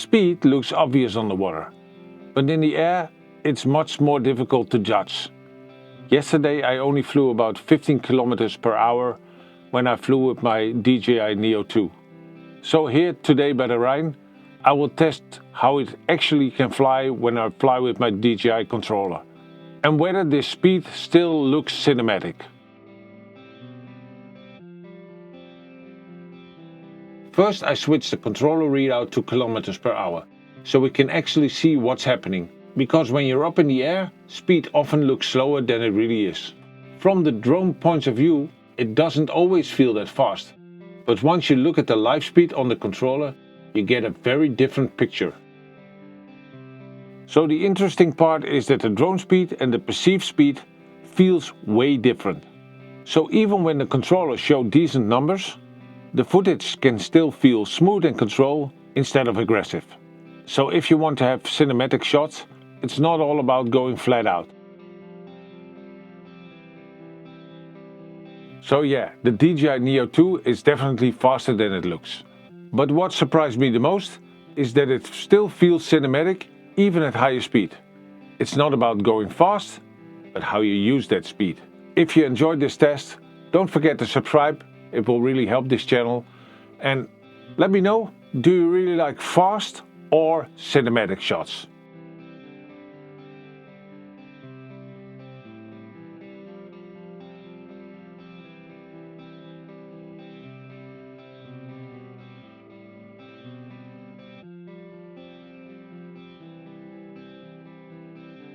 speed looks obvious on the water, but in the air it's much more difficult to judge. Yesterday I only flew about 15 kilometers per hour when I flew with my DJI Neo 2. So here today by the Rhine, I will test how it actually can fly when I fly with my DJI controller, and whether this speed still looks cinematic. First I switch the controller readout to kilometers per hour, so we can actually see what's happening, because when you're up in the air, speed often looks slower than it really is. From the drone point of view, it doesn't always feel that fast, but once you look at the live speed on the controller, you get a very different picture. So the interesting part is that the drone speed and the perceived speed feels way different. So even when the controller shows decent numbers, the footage can still feel smooth and controlled instead of aggressive. So if you want to have cinematic shots, it's not all about going flat out. So yeah, the DJI Neo 2 is definitely faster than it looks. But what surprised me the most is that it still feels cinematic even at higher speed. It's not about going fast, but how you use that speed. If you enjoyed this test, don't forget to subscribe. It will really help this channel. And let me know, do you really like fast or cinematic shots?